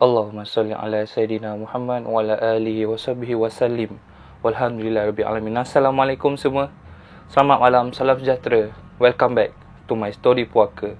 Allahumma salli ala Sayyidina Muhammad wa ala alihi wa sahbihi wa sallim. Walhamdulillah Rabbil Alamin. Assalamualaikum semua. Selamat malam, salam sejahtera. Welcome back to my story puaka.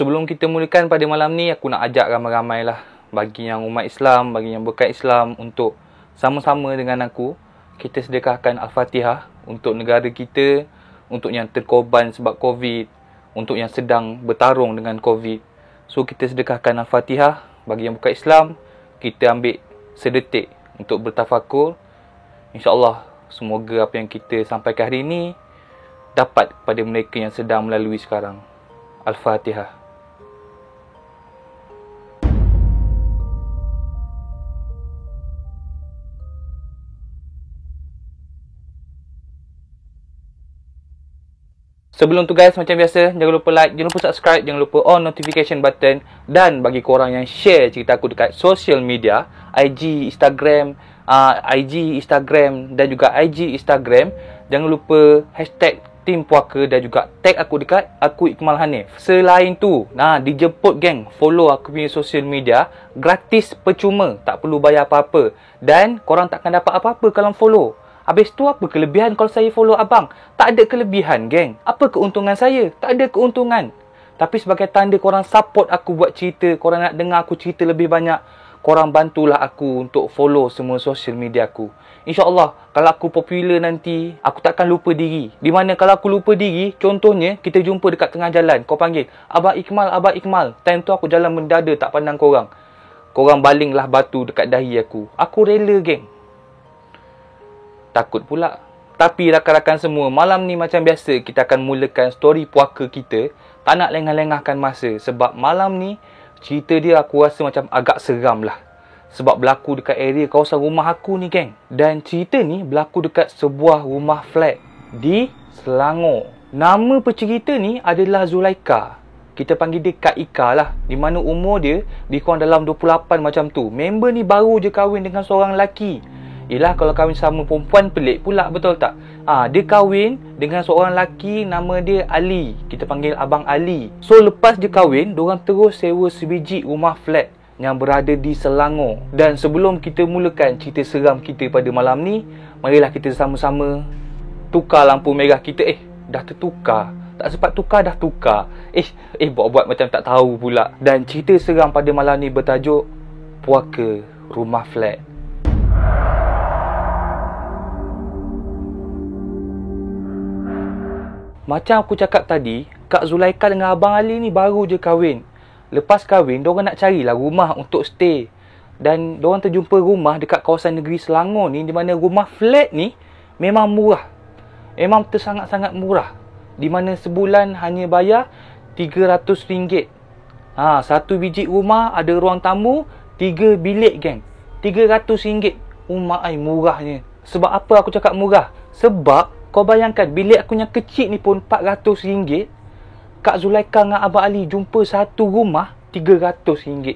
Sebelum kita mulakan pada malam ni, aku nak ajak ramai-ramai lah, bagi yang umat Islam, bagi yang bukan Islam, untuk sama-sama dengan aku kita sedekahkan Al-Fatihah untuk negara kita, untuk yang terkorban sebab COVID, untuk yang sedang bertarung dengan COVID. So kita sedekahkan Al-Fatihah. Bagi yang bukan Islam, kita ambil sedetik untuk bertafakur. InsyaAllah semoga apa yang kita sampaikan hari ini dapat kepada mereka yang sedang melalui sekarang. Al-Fatihah. Sebelum tu guys, macam biasa, jangan lupa like, jangan lupa subscribe, jangan lupa on notification button. Dan bagi korang yang share cerita aku dekat social media, IG, Instagram dan juga IG, Instagram, jangan lupa hashtag Tim Puaka dan juga tag aku dekat aku Iqmal Hanif. Selain tu, dijemput geng, follow aku punya social media, gratis percuma, tak perlu bayar apa-apa. Dan korang takkan dapat apa-apa kalau follow. Habis tu apa kelebihan kalau saya follow abang? Tak ada kelebihan geng. Apa keuntungan saya? Tak ada keuntungan. Tapi sebagai tanda korang support aku buat cerita, korang nak dengar aku cerita lebih banyak, korang bantulah aku untuk follow semua social media aku. InsyaAllah kalau aku popular nanti, aku takkan lupa diri. Di mana kalau aku lupa diri, contohnya kita jumpa dekat tengah jalan, kau panggil Abang Iqmal, Abang Iqmal. Time tu aku jalan mendada tak pandang korang. Korang balinglah batu dekat dahi aku. Aku rela geng. Takut pula. Tapi rakan-rakan semua, malam ni macam biasa kita akan mulakan story puaka kita. Tak nak lengah-lengahkan masa, sebab malam ni cerita dia aku rasa macam agak seram lah. Sebab berlaku dekat area kawasan rumah aku ni geng. Dan cerita ni berlaku dekat sebuah rumah flat di Selangor. Nama pencerita ni adalah Zulaika. Kita panggil dia Kak Ika lah. Di mana umur dia lebih kurang dalam 28 macam tu. Member ni baru je kahwin dengan seorang lelaki. Yelah, kalau kahwin sama perempuan pelik pula, betul tak? Dia kahwin dengan seorang lelaki, nama dia Ali. Kita panggil Abang Ali. So lepas dia kahwin, diorang terus sewa sebiji rumah flat yang berada di Selangor. Dan sebelum kita mulakan cerita seram kita pada malam ni, marilah kita sama-sama tukar lampu merah kita. Dah tertukar. Tak sempat tukar, dah tukar. Buat-buat macam tak tahu pula. Dan cerita seram pada malam ni bertajuk Puaka Rumah Flat. Macam aku cakap tadi, Kak Zulaika dengan Abang Ali ni baru je kahwin. Lepas kahwin, diorang nak carilah rumah untuk stay. Dan diorang terjumpa rumah dekat kawasan negeri Selangor ni, di mana rumah flat ni memang murah. Memang tersangat-sangat murah. Di mana sebulan hanya bayar RM300. Satu biji rumah, ada ruang tamu, 3 bilik geng. RM300. Murahnya. Sebab apa aku cakap murah? Sebab kau bayangkan, bilik aku yang kecil ni pun RM400. Kak Zulaika dengan Abang Ali jumpa satu rumah RM300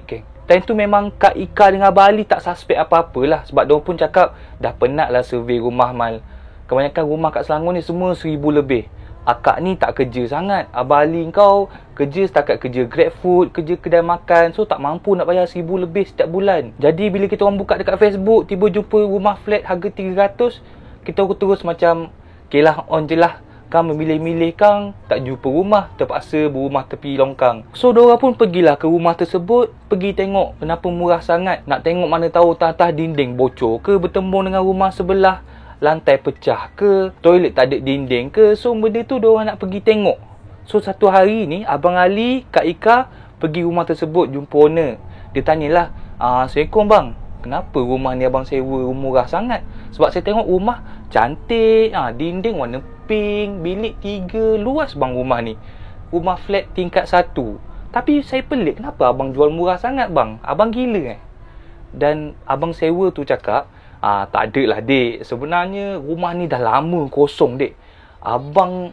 geng. Time tu memang Kak Ika dengan Abang Ali tak suspek apa-apalah. Sebab diorang pun cakap dah penat lah survey rumah mal. Kebanyakan rumah kat Selangor ni semua RM1,000 lebih. Akak ni tak kerja sangat. Abang Ali kau kerja setakat kerja Grab Food, kerja kedai makan. So tak mampu nak bayar RM1,000 lebih setiap bulan. Jadi bila kita orang buka dekat Facebook, tiba jumpa rumah flat harga RM300, kita terus macam okay lah, on je lah. Kang memilih-milih kang, tak jumpa rumah, terpaksa berumah tepi longkang. So diorang pun pergilah ke rumah tersebut, pergi tengok kenapa murah sangat. Nak tengok mana tahu atas dinding bocor ke, bertembung dengan rumah sebelah, lantai pecah ke, toilet tak ada dinding ke. So benda tu diorang nak pergi tengok. So satu hari ni Abang Ali, Kak Ika pergi rumah tersebut jumpa owner. Dia tanyalah, Assalamualaikum bang, kenapa rumah ni abang sewa murah sangat? Sebab saya tengok rumah cantik, dinding warna pink, bilik 3, luas bang rumah ni. Rumah flat tingkat 1. Tapi saya pelik, kenapa abang jual murah sangat bang? Abang gila Dan abang sewa tu cakap, tak ada lah dek, sebenarnya rumah ni dah lama kosong dek. Abang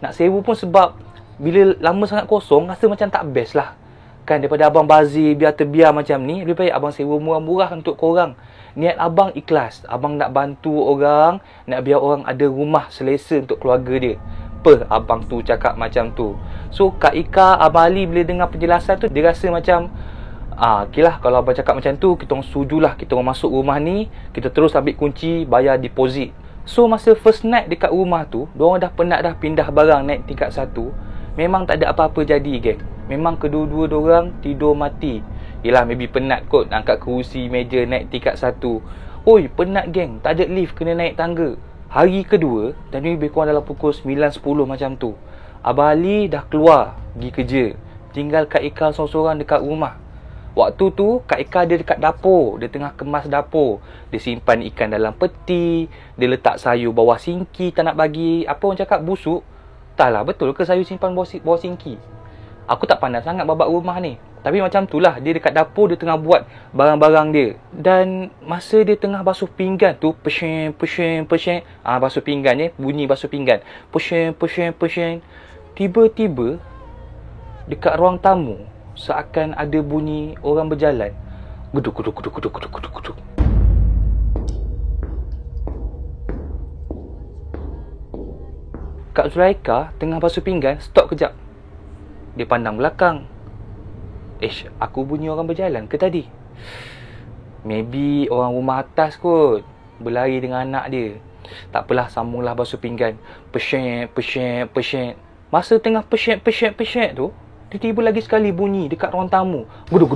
nak sewa pun sebab bila lama sangat kosong, rasa macam tak best lah kan. Daripada abang bazir biar terbiar macam ni, lebih baik abang sewa murah-murah untuk korang. Niat abang ikhlas, abang nak bantu orang, nak biar orang ada rumah selesa untuk keluarga dia. Abang tu cakap macam tu. So Kak Ika, Abang Ali bila dengar penjelasan tu, dia rasa macam okey lah, kalau abang cakap macam tu, kita orang setujulah, kita orang masuk rumah ni, kita terus ambil kunci, bayar deposit. So masa first night dekat rumah tu, diorang dah penat dah pindah barang naik tingkat 1. Memang tak ada apa-apa jadi geng. Memang kedua-dua diorang tidur mati. Yelah, maybe penat kot angkat kerusi meja naik tingkat 1. Oi, penat geng, tak ada lift, kena naik tangga. Hari kedua, dan ni lebih kurang dalam pukul 9-10 macam tu, Abang Ali dah keluar pergi kerja. Tinggal Kak Ika seorang-seorang dekat rumah. Waktu tu Kak Ika dia dekat dapur, dia tengah kemas dapur. Dia simpan ikan dalam peti, dia letak sayur bawah sinki, tak nak bagi apa orang cakap busuk. Tak lah, betul ke sayur simpan bawah sinki? Aku tak pandai sangat babak rumah ni. Tapi macam tu lah, dia dekat dapur, dia tengah buat barang-barang dia. Dan masa dia tengah basuh pinggan tu, peshen. Basuh pinggan ni, bunyi basuh pinggan. Peshen. Tiba-tiba dekat ruang tamu, seakan ada bunyi orang berjalan. Guduk. Kak Zulaika tengah basuh pinggan, stop kejap. Dia pandang belakang. Aku bunyi orang berjalan ke tadi? Maybe orang rumah atas kot, berlari dengan anak dia. Tak apalah, sambunglah basuh pinggan. Peshen. Masa tengah peshen tu, tiba-tiba lagi sekali bunyi dekat ruang tamu. Guduk.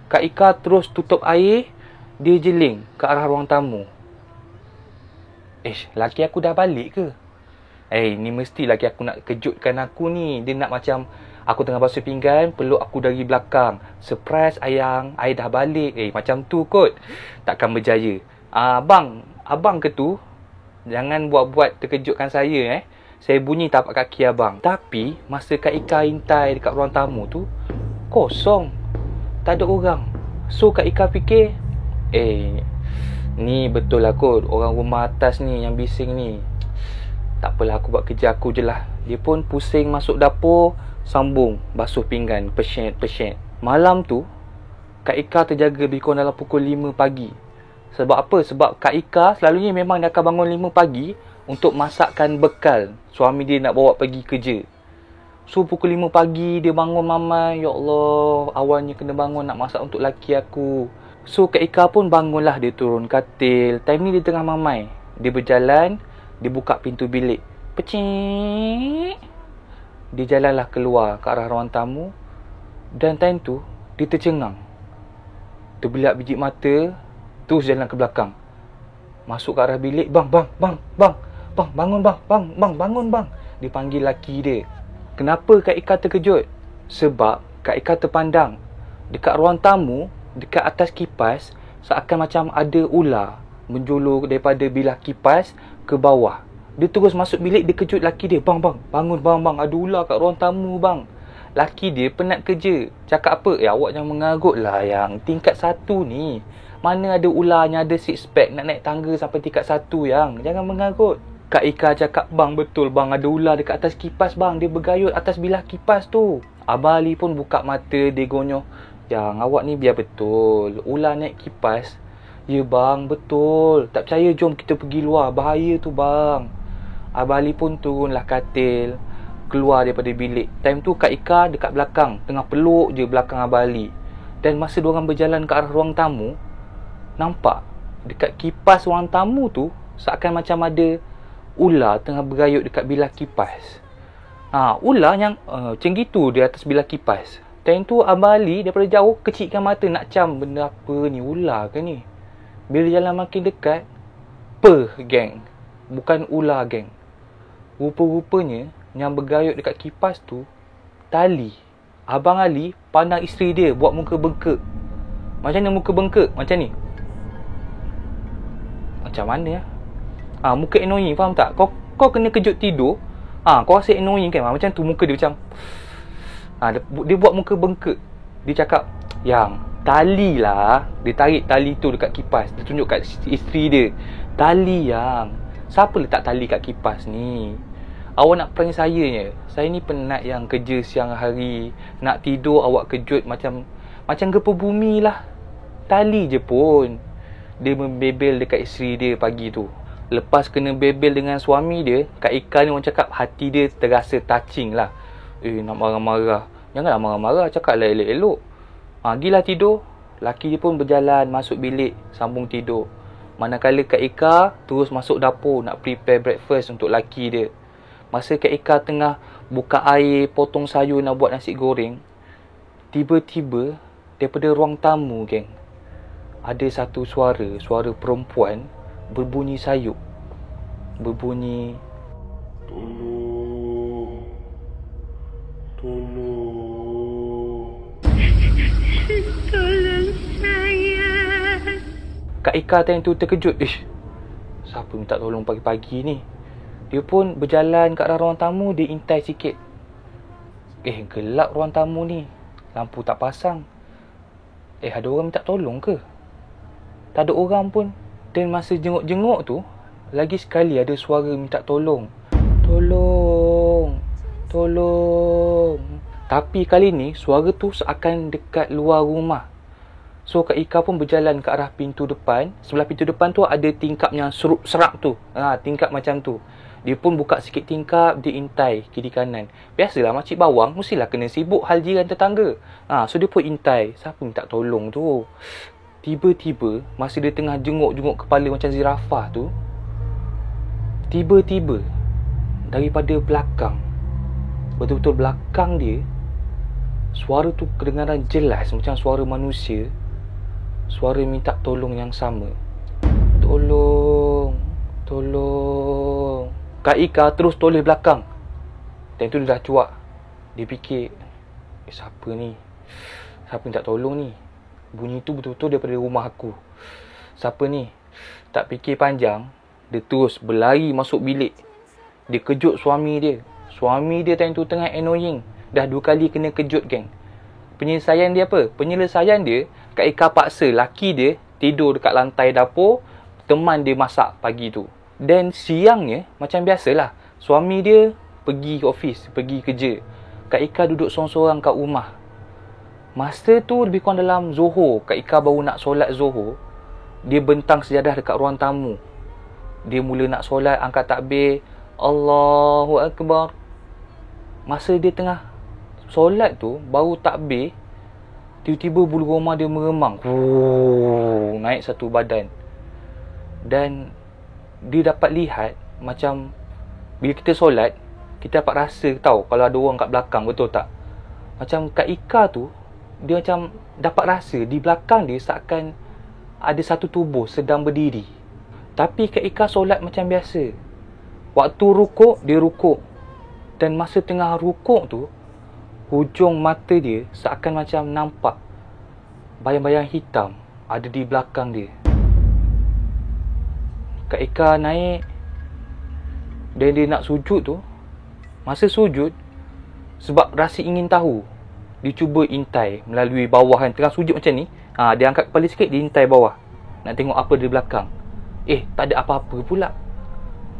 Kak Ika terus tutup air, dia jeling ke arah ruang tamu. Laki aku dah balik ke? Ni mesti laki aku nak kejutkan aku ni. Dia nak macam aku tengah basuh pinggan, peluk aku dari belakang. Surprise ayang, I dah balik. Macam tu kot. Takkan berjaya. Abang ke tu? Jangan buat-buat terkejutkan saya Saya bunyi tapak kaki abang. Tapi masa Kak Ika intai dekat ruang tamu tu, kosong, tak ada orang. So Kak Ika fikir, ni betul lah kot, orang rumah atas ni yang bising ni. Tak apalah, aku buat kerja aku je lah. Dia pun pusing masuk dapur, sambung basuh pinggan, peshen. Malam tu Kak Ika terjaga lebih kurang dalam pukul 5 pagi. Sebab apa? Sebab Kak Ika selalunya memang dia akan bangun 5 pagi untuk masakkan bekal suami dia nak bawa pergi kerja. So pukul 5 pagi dia bangun mamai. Ya Allah, awalnya kena bangun nak masak untuk laki aku. So Kak Ika pun bangunlah, dia turun katil. Time ni dia tengah mamai. Dia berjalan, dia buka pintu bilik. Pecik. Dia jalanlah keluar ke arah ruang tamu. Dan time tu dia tercengang, terbelak biji mata, terus jalan ke belakang, masuk ke arah bilik. Bang, bangun bang. Dia panggil laki dia. Kenapa Kak Ika terkejut? Sebab Kak Ika terpandang dekat ruang tamu, dekat atas kipas, seakan macam ada ular menjulur daripada bilah kipas ke bawah. Dia terus masuk bilik, dia kejut laki dia. Bang, bangun bang, ada ular kat ruang tamu bang. Laki dia penat kerja. Cakap apa? Awak jangan mengarut lah yang tingkat 1 ni. Mana ada ularnya, ada six pack nak naik tangga sampai tingkat 1 yang. Jangan mengarut. Kak Ika cakap, bang betul bang, ada ular dekat atas kipas bang. Dia bergayut atas bilah kipas tu. Abang Ali pun buka mata, dia gonyoh. Yang awak ni biar betul, ular naik kipas. Ya bang, betul. Tak percaya, jom kita pergi luar, bahaya tu bang. Abang Ali pun turunlah katil, keluar daripada bilik. Time tu Kak Ika dekat belakang, tengah peluk je belakang Abang Ali. Dan masa diorang berjalan ke arah ruang tamu, nampak dekat kipas ruang tamu tu seakan macam ada ular tengah bergayut dekat bilah kipas. Ular yang macam gitu di atas bilah kipas. Time tu Abang Ali daripada jauh kecilkan mata nak cam, benda apa ni, ular ke ni? Bila jalan makin dekat, geng, bukan ular geng. Rupa-rupanya yang bergayut dekat kipas tu tali. Abang Ali pandang isteri dia buat muka bengkak. Macam mana muka bengkak? Macam ni. Macam mana ya? Muka annoying, faham tak? Kau kena kejut tidur. Kau rasa annoying kan? Macam tu muka dia, macam Dia buat muka bengkak. Dia cakap, "Yang, tali lah." Dia tarik tali tu dekat kipas. Dia tunjuk kat isteri dia. "Tali yang. Siapa letak tali kat kipas ni? Awak nak prank saya je. Saya ni penat yang kerja siang hari. Nak tidur awak kejut macam gempa bumi lah. Tali je pun." Dia membebel dekat isteri dia pagi tu. Lepas kena bebel dengan suami dia, Kak Ika ni orang cakap hati dia terasa touching lah. Nak marah-marah. Janganlah marah-marah, cakaplah elok-elok. Gilah tidur. Laki dia pun berjalan masuk bilik, sambung tidur. Manakala Kak Ika terus masuk dapur nak prepare breakfast untuk laki dia. Masa Kak Ika tengah buka air, potong sayur nak buat nasi goreng, tiba-tiba daripada ruang tamu, geng, ada satu suara perempuan berbunyi sayup. Berbunyi, "Tolong, tolong, tolong saya." Kak Ika time tu terkejut. Siapa minta tolong pagi-pagi ni? Dia pun berjalan kat arah ruang tamu. Dia intai sikit. Gelap ruang tamu ni. Lampu tak pasang. Ada orang minta tolong ke? Tak ada orang pun. Dan masa jenguk-jenguk tu, lagi sekali ada suara minta tolong. "Tolong, tolong." Tapi kali ni suara tu seakan dekat luar rumah. So Kak Ika pun berjalan ke arah pintu depan. Sebelah pintu depan tu ada tingkap yang serup-serap tu. Tingkap macam tu. Dia pun buka sikit tingkap, dia intai kiri kanan. Biasalah makcik bawang mestilah kena sibuk hal jiran tetangga. So dia pun intai. Siapa minta tolong tu? Tiba-tiba masa dia tengah jenguk-jenguk kepala macam zirafah tu, tiba-tiba daripada belakang, betul-betul belakang dia, suara tu kedengaran jelas macam suara manusia. Suara minta tolong yang sama. "Tolong, tolong." Kak Ika terus toleh belakang. Dan tu dia dah cuak. Dia fikir, siapa ni? Siapa minta tolong ni? Bunyi tu betul-betul daripada rumah aku. Siapa ni? Tak fikir panjang, dia terus berlari masuk bilik. Dia kejut suami dia. Suami dia time tu tengah annoying. Dah 2 kali kena kejut, geng. Penyelesaian dia apa? Penyelesaian dia, Kak Ika paksa laki dia tidur dekat lantai dapur, teman dia masak pagi tu. Dan siangnya, macam biasalah, suami dia pergi office, pergi kerja. Kak Ika duduk sorang-sorang kat rumah. Masa tu lebih kurang dalam Zohor, Kak Ika baru nak solat Zohor. Dia bentang sejadah dekat ruang tamu. Dia mula nak solat, angkat takbir, Allahu Akbar. Masa dia tengah solat tu, baru takbir, tiba-tiba bulu roma dia meremang. Naik satu badan. Dan dia dapat lihat macam bila kita solat, kita dapat rasa tahu kalau ada orang kat belakang, betul tak? Macam Kak Ika tu, dia macam dapat rasa di belakang dia seakan ada satu tubuh sedang berdiri. Tapi Kak Ika solat macam biasa. Waktu rukuk, dia rukuk. Dan masa tengah rukuk tu, hujung mata dia seakan macam nampak bayang-bayang hitam ada di belakang dia. Kak Ika naik dan dia nak sujud tu. Masa sujud, sebab rasa ingin tahu, dia cuba intai melalui bawah kan. Tengah sujud macam ni, dia angkat kepala sikit, dia intai bawah. Nak tengok apa di belakang. Tak ada apa-apa pula.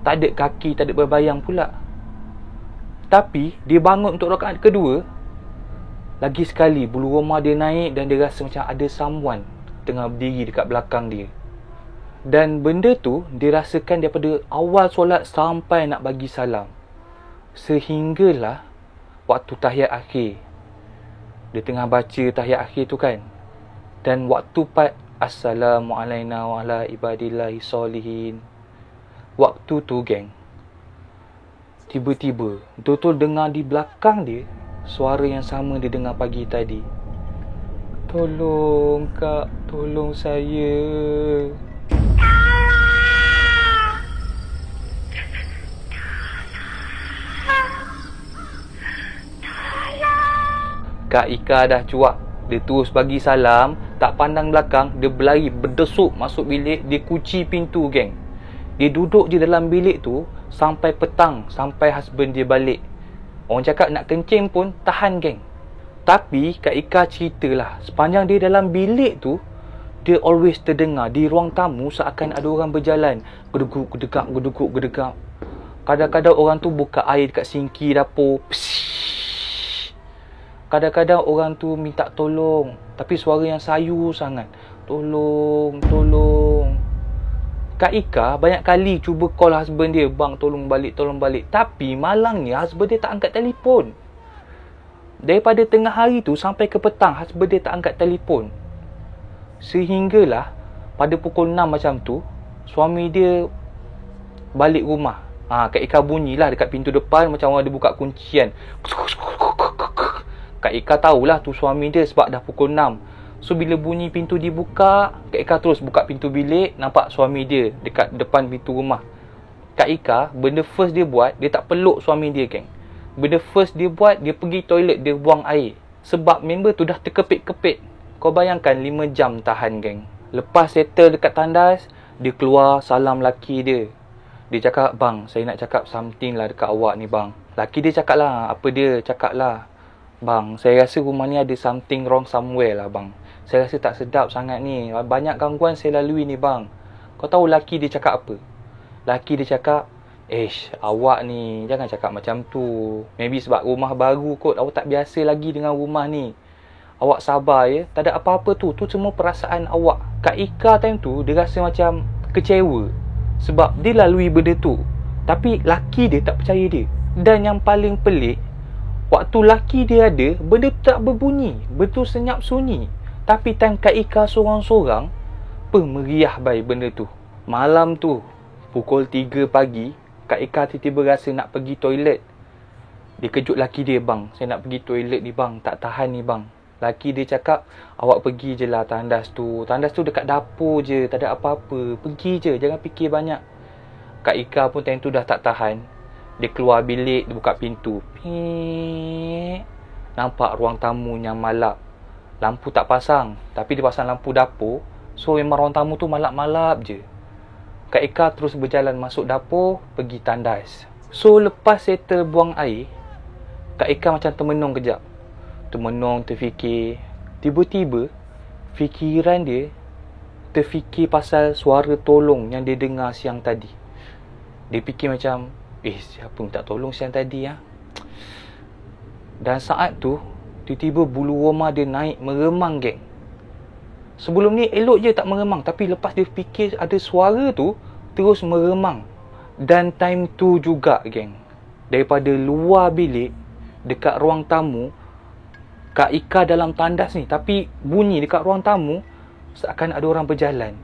Tak ada kaki, tak ada berbayang pula. Tapi dia bangun untuk rakaat kedua. Lagi sekali bulu roma dia naik dan dia rasa macam ada someone tengah berdiri dekat belakang dia. Dan benda tu dia rasakan daripada awal solat sampai nak bagi salam. Sehinggalah waktu tahiyat akhir. Dia tengah baca tahiyat akhir tu kan. Dan waktu part Assalamualaikum wa ala ibadillahi solihin. Waktu tu, geng, tiba-tiba betul-betul dengar di belakang dia suara yang sama dia dengar pagi tadi. Tolong kak, tolong saya. Kak Ika dah cuak. Dia terus bagi salam, tak pandang belakang, dia berlari berdesuk masuk bilik, dia kunci pintu, geng. Dia duduk je dalam bilik tu sampai petang, sampai husband dia balik. Orang cakap nak kencing pun tahan, geng. Tapi Kak Ika ceritalah, sepanjang dia dalam bilik tu, dia always terdengar di ruang tamu seakan ada orang berjalan. Gedeguk, gedegak, gedeguk, gedegak. Kadang-kadang orang tu buka air dekat sinki dapur. Psss. Kadang-kadang orang tu minta tolong, tapi suara yang sayu sangat. Tolong, tolong. Kak Ika banyak kali cuba call husband dia. Bang, tolong balik, tolong balik. Tapi malangnya husband dia tak angkat telefon. Daripada tengah hari tu sampai ke petang, husband dia tak angkat telefon. Sehinggalah pada pukul 6 macam tu, suami dia balik rumah. Kak Ika bunyilah dekat pintu depan macam orang dia buka kuncian. Kak Ika tahulah tu suami dia sebab dah pukul 6. So bila bunyi pintu dibuka, Kak Ika terus buka pintu bilik, nampak suami dia dekat depan pintu rumah. Kak Ika, benda first dia buat, dia tak peluk suami dia, geng. Benda first dia buat, dia pergi toilet, dia buang air. Sebab member tu dah terkepit-kepit. Kau bayangkan 5 jam tahan, geng. Lepas settle dekat tandas, dia keluar salam laki dia. Dia cakap, bang, saya nak cakap something lah dekat awak ni, bang. Laki dia cakap lah, apa dia cakap lah. Bang, saya rasa rumah ni ada something wrong somewhere lah, bang. Saya rasa tak sedap sangat ni. Banyak gangguan saya lalui ni, bang. Kau tahu laki dia cakap apa? Laki dia cakap, awak ni jangan cakap macam tu. Maybe sebab rumah baru kot, awak tak biasa lagi dengan rumah ni. Awak sabar ya. Tak ada apa-apa tu. Tu semua perasaan awak. Kak Ika time tu, dia rasa macam kecewa. Sebab dia lalui benda tu. Tapi laki dia tak percaya dia. Dan yang paling pelik, waktu laki dia ada, benda tu tak berbunyi. Betul senyap sunyi. Tapi time Kak Ika sorang-sorang, meriah baik benda tu. Malam tu, pukul 3 pagi, Kak Ika tiba-tiba rasa nak pergi toilet. Dia kejut laki dia, bang, saya nak pergi toilet ni, bang. Tak tahan ni, bang. Laki dia cakap, awak pergi je lah tandas tu. Tandas tu dekat dapur je, tak ada apa-apa. Pergi je, jangan fikir banyak. Kak Ika pun time tu dah tak tahan. Dia keluar bilik, dia buka pintu. Nampak ruang tamu yang malap. Lampu tak pasang, tapi dia pasang lampu dapur. So memang ruang tamu tu malap-malap je. Kak Ika terus berjalan masuk dapur, pergi tandas. So lepas settle buang air, Kak Ika macam termenung kejap. Termenung, terfikir. Tiba-tiba fikiran dia terfikir pasal suara tolong yang dia dengar siang tadi. Dia fikir macam, siapa minta tolong siang tadi ya? Dan saat tu tiba-tiba bulu roma dia naik meremang, geng. Sebelum ni elok je tak meremang, tapi lepas dia fikir ada suara tu, terus meremang. Dan time tu juga, geng, daripada luar bilik, dekat ruang tamu, Kak Ika dalam tandas ni, tapi bunyi dekat ruang tamu seakan ada orang berjalan.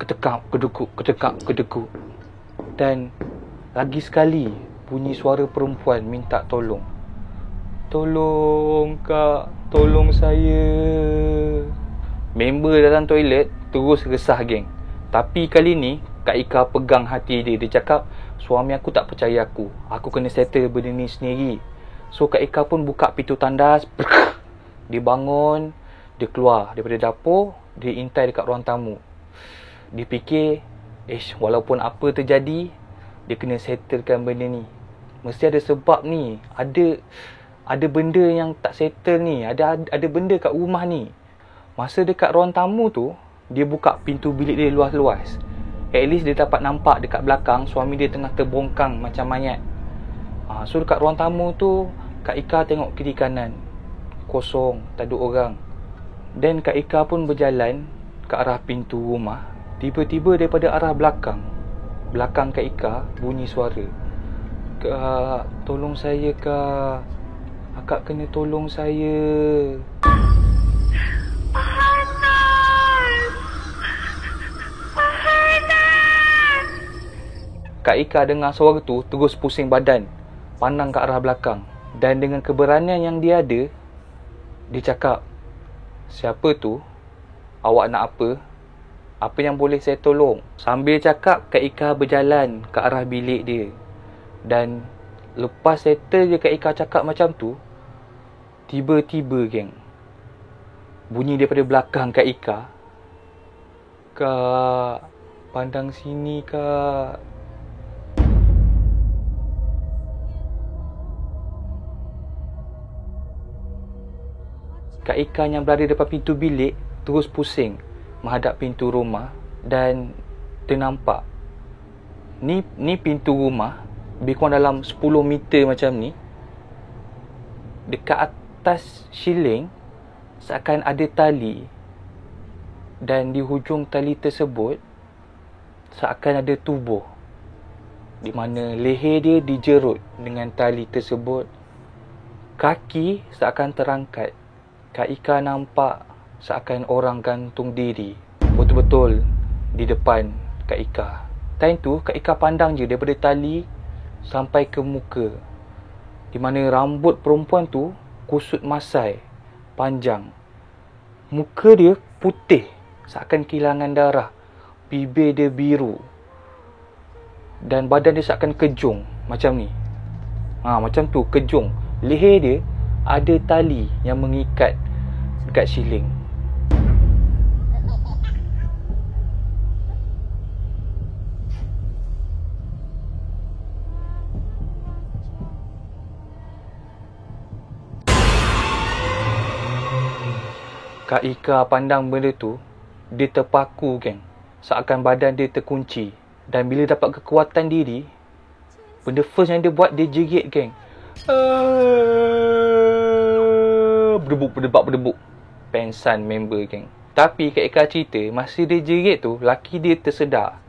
Ketekap, kedekuk, ketekap, kedekuk. Dan lagi sekali bunyi suara perempuan minta tolong. Tolong kak, tolong saya. Member dalam toilet terus resah, geng. Tapi kali ni Kak Ika pegang hati dia. Dia cakap, suami aku tak percaya aku. Aku kena settle benda ni sendiri. So Kak Ika pun buka pintu tandas. Dia bangun, dia keluar daripada dapur. Dia intai dekat ruang tamu. Dia fikir, walaupun apa terjadi, dia kena settlekan benda ni. Mesti ada sebab ni. Ada benda yang tak settle ni. Ada benda kat rumah ni. Masa dekat ruang tamu tu, dia buka pintu bilik dia luas-luas. At least dia dapat nampak dekat belakang suami dia tengah terbongkang macam mayat. So dekat ruang tamu tu, Kak Ika tengok kiri kanan. Kosong, tak ada orang. Dan Kak Ika pun berjalan ke arah pintu rumah. Tiba-tiba daripada arah belakang Kak Ika bunyi suara. Kak, tolong saya kak. Akak kena tolong saya. Kak Ika dengar suara tu terus pusing badan, pandang ke arah belakang. Dan dengan keberanian yang dia ada, dia cakap, siapa tu? Awak nak apa? Apa yang boleh saya tolong? Sambil cakap, Kak Ika berjalan ke arah bilik dia. Dan lepas settle je Kak Ika cakap macam tu, tiba-tiba, geng, bunyi daripada belakang Kak Ika. Kak, pandang sini kak. Kak Ika yang berada depan pintu bilik terus pusing menghadap pintu rumah dan ternampak ni pintu rumah lebih kurang dalam 10 meter macam ni. Dekat atas siling seakan ada tali, dan di hujung tali tersebut seakan ada tubuh, di mana leher dia dijerut dengan tali tersebut. Kaki seakan terangkat. Kak Ika nampak seakan orang gantung diri betul-betul di depan Kak Ika. Time tu Kak Ika pandang je daripada tali sampai ke muka, di mana rambut perempuan tu kusut masai, panjang. Muka dia putih seakan kehilangan darah. Bibir dia biru. Dan badan dia seakan kejung macam ni. Macam tu, kejung. Leher dia ada tali yang mengikat dekat siling. Kak Ika pandang benda tu, dia terpaku geng. Seakan badan dia terkunci. Dan bila dapat kekuatan diri, benda first yang dia buat, dia jerit geng. Berdebuk. Pensan member geng. Tapi Kak Ika cerita, masa dia jerit tu, laki dia tersedar.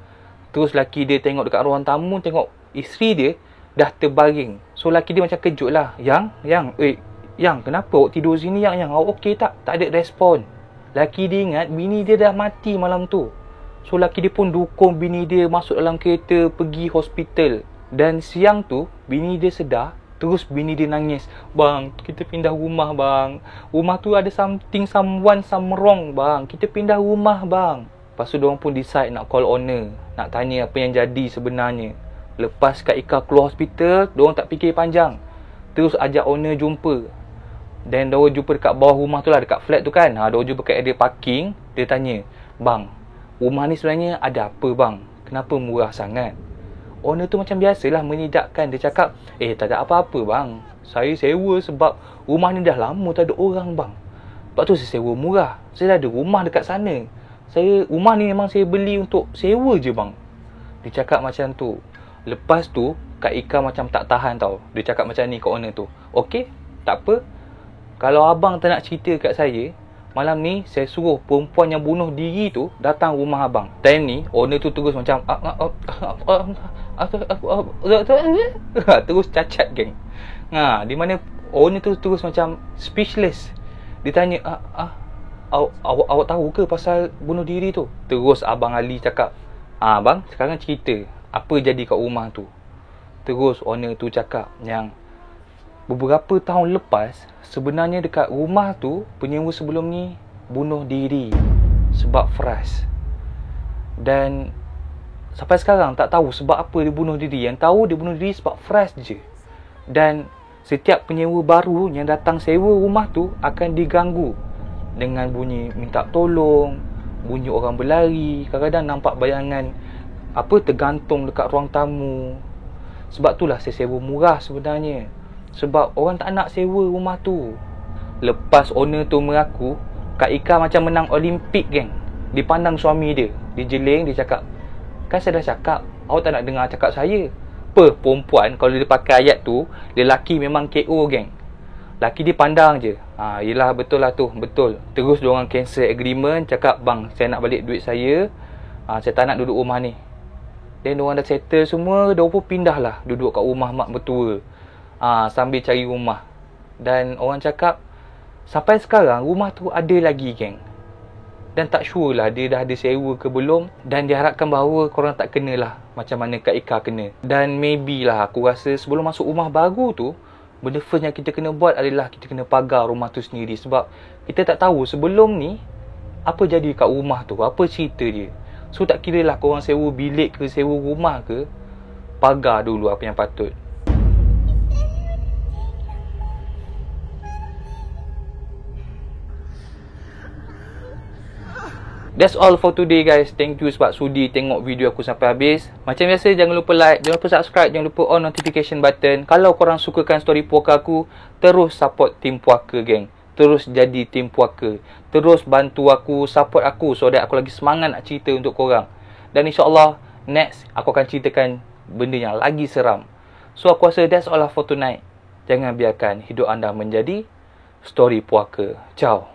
Terus laki dia tengok dekat ruang tamu, tengok isteri dia dah terbaring. So laki dia macam kejut lah. Yang, kenapa awak tidur sini yang? Awak okey tak? Tak ada respon. Laki dia ingat bini dia dah mati malam tu. So laki dia pun dukung bini dia masuk dalam kereta pergi hospital. Dan siang tu bini dia sedar. Terus bini dia nangis. Bang, kita pindah rumah bang. Rumah tu ada something wrong bang. Kita pindah rumah bang. Lepas tu diorang pun decide nak call owner. Nak tanya apa yang jadi sebenarnya. Lepas Kak Ika keluar hospital, diorang tak fikir panjang. Terus ajak owner jumpa. Dan diorang jumpa dekat bawah rumah tu lah, dekat flat tu kan. Diorang jumpa kat area parking. Dia tanya, bang, rumah ni sebenarnya ada apa bang? Kenapa murah sangat? Owner tu macam biasalah menyidakkan. Dia cakap, tak ada apa-apa bang. Saya sewa sebab rumah ni dah lama tak ada orang bang. Sebab tu saya sewa murah. Saya dah ada rumah dekat sana. Rumah ni memang saya beli untuk sewa je bang. Dia cakap macam tu. Lepas tu Kak Ika macam tak tahan tau. Dia cakap macam ni kat owner tu. Okey, tak apa. Kalau abang tak nak cerita kat saya, malam ni saya suruh perempuan yang bunuh diri tu datang rumah abang. Time ni owner tu terus macam terus cacat geng. Di mana owner tu terus macam speechless. Dia tanya, awak tahu ke pasal bunuh diri tu? Terus abang Ali cakap, abang sekarang cerita apa jadi kat rumah tu. Terus owner tu cakap yang beberapa tahun lepas, sebenarnya dekat rumah tu penyewa sebelum ni bunuh diri sebab frust. Dan sampai sekarang tak tahu sebab apa dia bunuh diri. Yang tahu dia bunuh diri sebab frust je. Dan setiap penyewa baru yang datang sewa rumah tu akan diganggu dengan bunyi minta tolong, bunyi orang berlari, kadang-kadang nampak bayangan tergantung dekat ruang tamu. Sebab itulah saya sewa murah sebenarnya. Sebab orang tak nak sewa rumah tu. Lepas owner tu mengaku, Kak Ika macam menang Olimpik geng. Dia pandang suami dia. Dia jeling, dia cakap, kan saya dah cakap, awak tak nak dengar cakap saya. Perempuan kalau dia pakai ayat tu, lelaki memang KO geng. Laki dia pandang je. Yelah betul lah tu, betul. Terus diorang cancel agreement, cakap, bang saya nak balik duit saya. Saya tak nak duduk rumah ni. Dan diorang dah settle semua, diorang pun pindah lah duduk kat rumah mak mertua. Sambil cari rumah. Dan orang cakap sampai sekarang rumah tu ada lagi geng. Dan tak sure lah dia dah ada sewa ke belum. Dan diharapkan bahawa korang tak kena lah macam mana Kak Ika kena. Dan maybe lah aku rasa sebelum masuk rumah baru tu, benda first yang kita kena buat adalah kita kena pagar rumah tu sendiri. Sebab kita tak tahu sebelum ni apa jadi kat rumah tu, apa cerita dia. So tak kira lah korang sewa bilik ke sewa rumah ke, pagar dulu apa yang patut. That's all for today guys. Thank you sebab sudi tengok video aku sampai habis. Macam biasa, jangan lupa like, jangan lupa subscribe, jangan lupa on notification button. Kalau korang sukakan story puaka aku, terus support tim puaka geng. terus jadi tim puaka. Terus bantu aku, support aku so that aku lagi semangat nak cerita untuk korang. Dan insyaAllah next aku akan ceritakan benda yang lagi seram. So aku rasa that's all for tonight. Jangan biarkan hidup anda menjadi story puaka. Ciao.